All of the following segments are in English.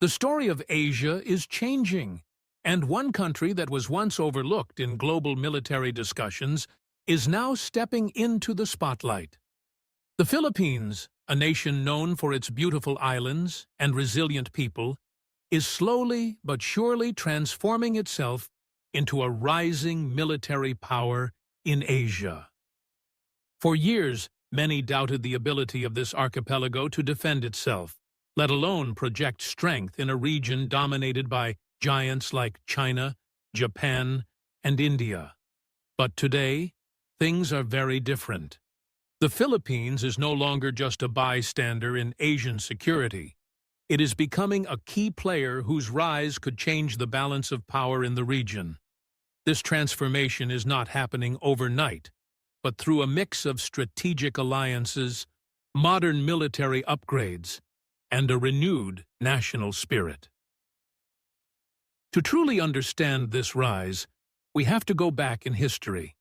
The story of Asia is changing, and one country that was once overlooked in global military discussions is now stepping into the spotlight. The Philippines, a nation known for its beautiful islands and resilient people, is slowly but surely transforming itself into a rising military power in Asia. For years, many doubted the ability of this archipelago to defend itself, let alone project strength in a region dominated by giants like China, Japan, and India. But today, things are very different. The Philippines is no longer just a bystander in Asian security. It is becoming a key player whose rise could change the balance of power in the region. This transformation is not happening overnight, but through a mix of strategic alliances, modern military upgrades, and a renewed national spirit. To truly understand this rise, we have to go back in history.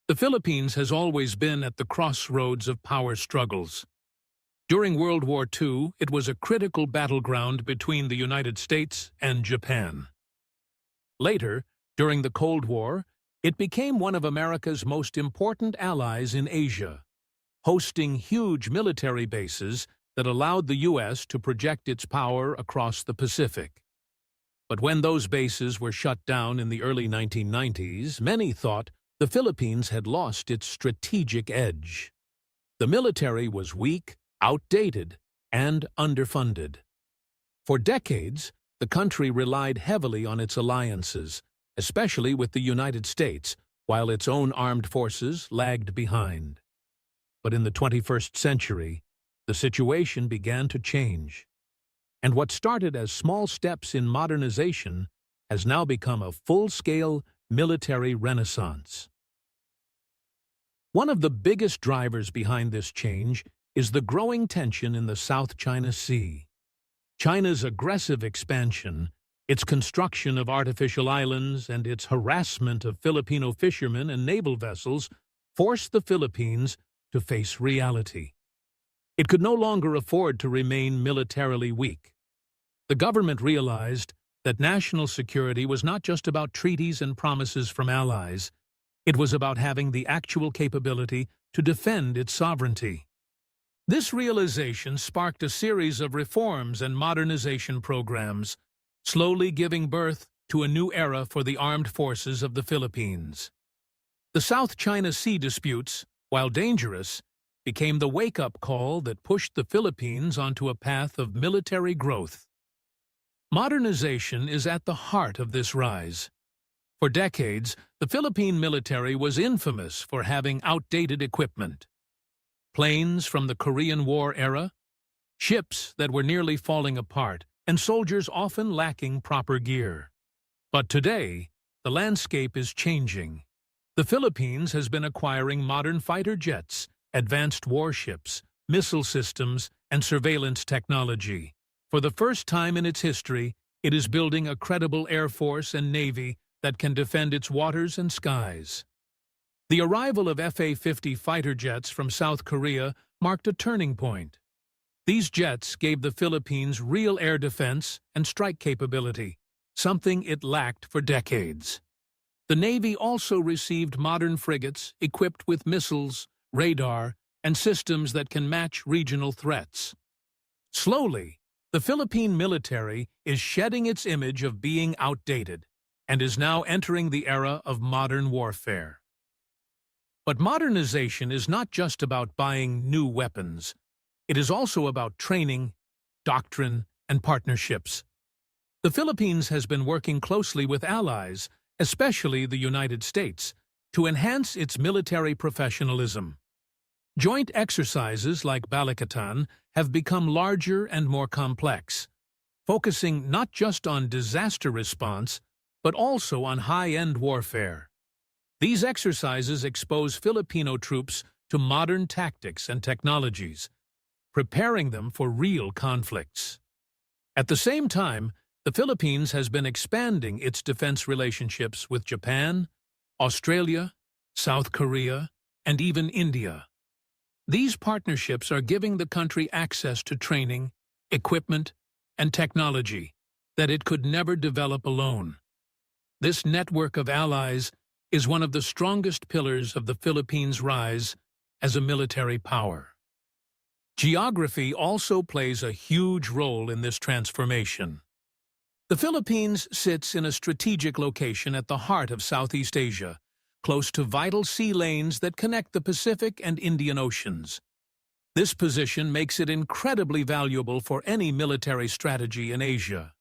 The Philippines has always been at the crossroads of power struggles. During World War II, it was a critical battleground between the United States and Japan. Later, during the Cold War, it became one of America's most important allies in Asia, hosting huge military bases that allowed the U.S. to project its power across the Pacific. But when those bases were shut down in the early 1990s, many thought the Philippines had lost its strategic edge. The military was weak, outdated, and underfunded. For decades, the country relied heavily on its alliances, especially with the United States, while its own armed forces lagged behind. But in the 21st century, the situation began to change, and what started as small steps in modernization has now become a full-scale military renaissance. One of the biggest drivers behind this change is the growing tension in the South China Sea. China's aggressive expansion, its construction of artificial islands, and its harassment of Filipino fishermen and naval vessels forced the Philippines to face reality. It could no longer afford to remain militarily weak. The government realized that national security was not just about treaties and promises from allies. It was about having the actual capability to defend its sovereignty. This realization sparked a series of reforms and modernization programs, slowly giving birth to a new era for the armed forces of the Philippines. The South China Sea disputes, while dangerous, became the wake-up call that pushed the Philippines onto a path of military growth. Modernization is at the heart of this rise. For decades, the Philippine military was infamous for having outdated equipment. Planes from the Korean War era, ships that were nearly falling apart, and soldiers often lacking proper gear. But today, the landscape is changing. The Philippines has been acquiring modern fighter jets, advanced warships, missile systems, and surveillance technology. For the first time in its history, it is building a credible air force and navy that can defend its waters and skies. The arrival of F-50 fighter jets from South Korea marked a turning point. These jets gave the Philippines real air defense and strike capability, something it lacked for decades. The Navy also received modern frigates equipped with missiles, radar, and systems that can match regional threats. Slowly, the Philippine military is shedding its image of being outdated and is now entering the era of modern warfare. But modernization is not just about buying new weapons. It is also about training, doctrine, and partnerships. The Philippines has been working closely with allies, especially the United States, to enhance its military professionalism. Joint exercises like Balikatan have become larger and more complex, focusing not just on disaster response, but also on high-end warfare. These exercises expose Filipino troops to modern tactics and technologies, preparing them for real conflicts. At the same time, the Philippines has been expanding its defense relationships with Japan, Australia, South Korea, and even India. These partnerships are giving the country access to training, equipment, and technology that it could never develop alone. This network of allies is one of the strongest pillars of the Philippines' rise as a military power. Geography also plays a huge role in this transformation. The Philippines sits in a strategic location at the heart of Southeast Asia, close to vital sea lanes that connect the Pacific and Indian Oceans. This position makes it incredibly valuable for any military strategy in Asia.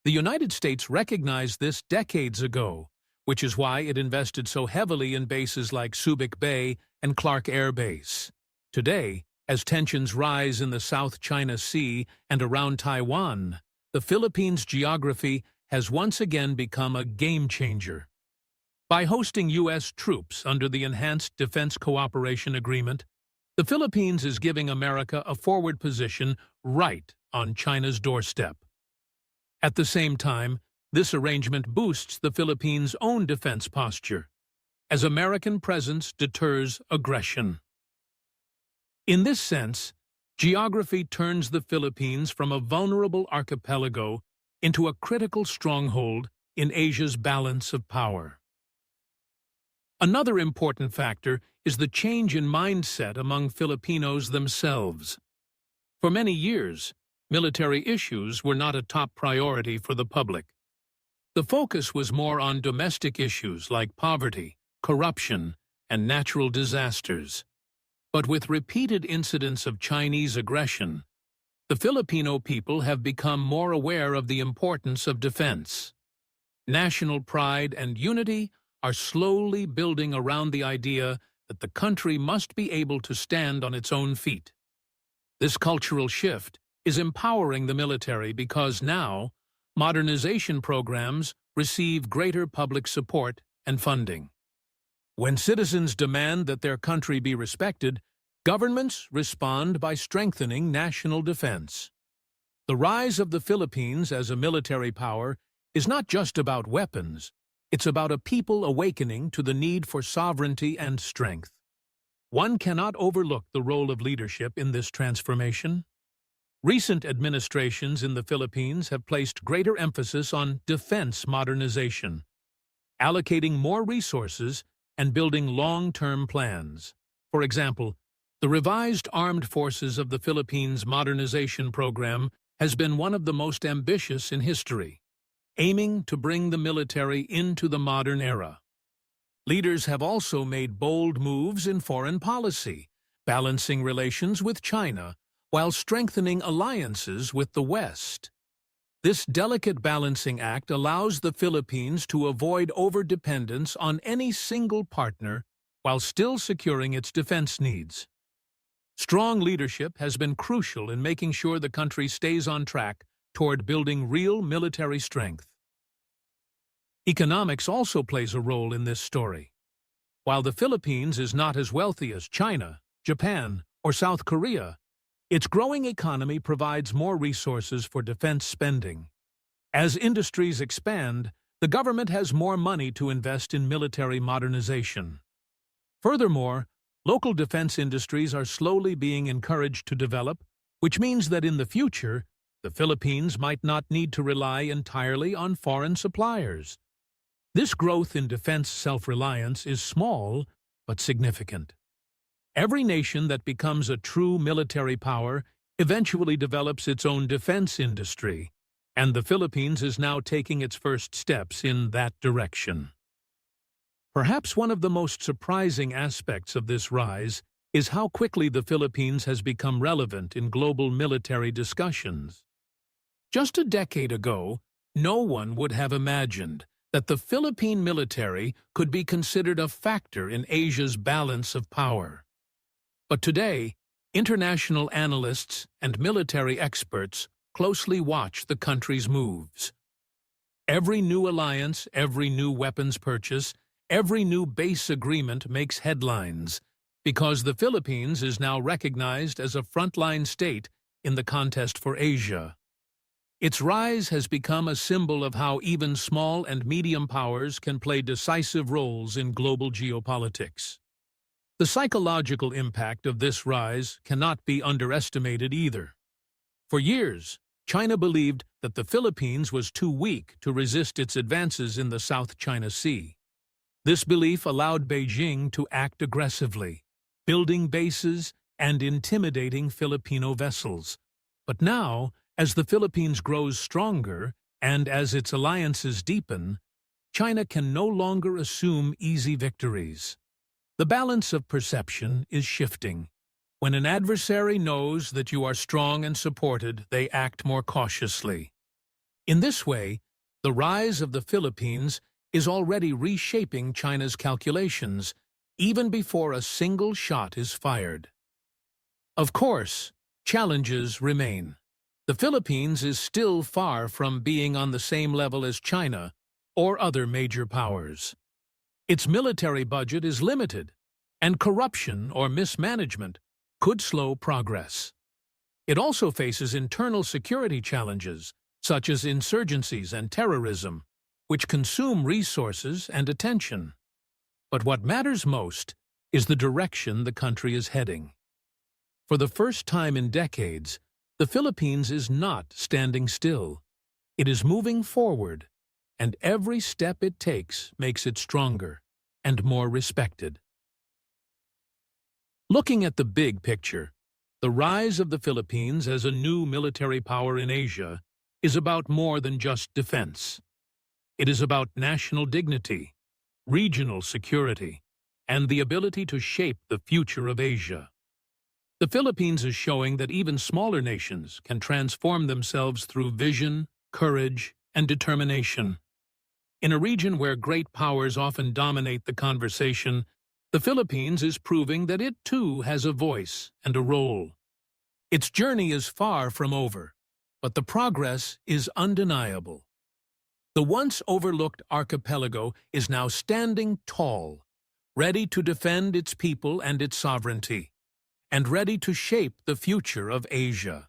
The United States recognized this decades ago, which is why it invested so heavily in bases like Subic Bay and Clark Air Base. Today, as tensions rise in the South China Sea and around Taiwan, the Philippines' geography has once again become a game-changer. By hosting U.S. troops under the Enhanced Defense Cooperation Agreement, the Philippines is giving America a forward position right on China's doorstep. At the same time, this arrangement boosts the Philippines' own defense posture, as American presence deters aggression. In this sense, geography turns the Philippines from a vulnerable archipelago into a critical stronghold in Asia's balance of power. Another important factor is the change in mindset among Filipinos themselves. For many years, military issues were not a top priority for the public. The focus was more on domestic issues like poverty, corruption, and natural disasters. But with repeated incidents of Chinese aggression, the Filipino people have become more aware of the importance of defense. National pride and unity are slowly building around the idea that the country must be able to stand on its own feet. This cultural shift is empowering the military because now modernization programs receive greater public support and funding. When citizens demand that their country be respected, governments respond by strengthening national defense. The rise of the Philippines as a military power is not just about weapons, it's about a people awakening to the need for sovereignty and strength. One cannot overlook the role of leadership in this transformation. Recent administrations in the Philippines have placed greater emphasis on defense modernization, allocating more resources and building long-term plans. For example, the revised Armed Forces of the Philippines Modernization Program has been one of the most ambitious in history, aiming to bring the military into the modern era. Leaders have also made bold moves in foreign policy, balancing relations with China while strengthening alliances with the West. This delicate balancing act allows the Philippines to avoid overdependence on any single partner while still securing its defense needs. Strong leadership has been crucial in making sure the country stays on track toward building real military strength. Economics also plays a role in this story. While the Philippines is not as wealthy as China, Japan, or South Korea, its growing economy provides more resources for defense spending. As industries expand, the government has more money to invest in military modernization. Furthermore, local defense industries are slowly being encouraged to develop, which means that in the future, the Philippines might not need to rely entirely on foreign suppliers. This growth in defense self-reliance is small but significant. Every nation that becomes a true military power eventually develops its own defense industry, and the Philippines is now taking its first steps in that direction. Perhaps one of the most surprising aspects of this rise is how quickly the Philippines has become relevant in global military discussions. Just a decade ago, no one would have imagined that the Philippine military could be considered a factor in Asia's balance of power. But today, international analysts and military experts closely watch the country's moves. Every new alliance, every new weapons purchase, every new base agreement makes headlines, because the Philippines is now recognized as a frontline state in the contest for Asia. Its rise has become a symbol of how even small and medium powers can play decisive roles in global geopolitics. The psychological impact of this rise cannot be underestimated either. For years, China believed that the Philippines was too weak to resist its advances in the South China Sea. This belief allowed Beijing to act aggressively, building bases and intimidating Filipino vessels. But now, as the Philippines grows stronger and as its alliances deepen, China can no longer assume easy victories. The balance of perception is shifting. When an adversary knows that you are strong and supported, they act more cautiously. In this way, the rise of the Philippines is already reshaping China's calculations, even before a single shot is fired. Of course, challenges remain. The Philippines is still far from being on the same level as China or other major powers. Its military budget is limited, and corruption or mismanagement could slow progress. It also faces internal security challenges, such as insurgencies and terrorism, which consume resources and attention. But what matters most is the direction the country is heading. For the first time in decades, the Philippines is not standing still. It is moving forward, and every step it takes makes it stronger and more respected. Looking at the big picture, the rise of the Philippines as a new military power in Asia is about more than just defense. It is about national dignity, regional security, and the ability to shape the future of Asia. The Philippines is showing that even smaller nations can transform themselves through vision, courage, and determination. In a region where great powers often dominate the conversation, the Philippines is proving that it too has a voice and a role. Its journey is far from over, but the progress is undeniable. The once overlooked archipelago is now standing tall, ready to defend its people and its sovereignty, and ready to shape the future of Asia.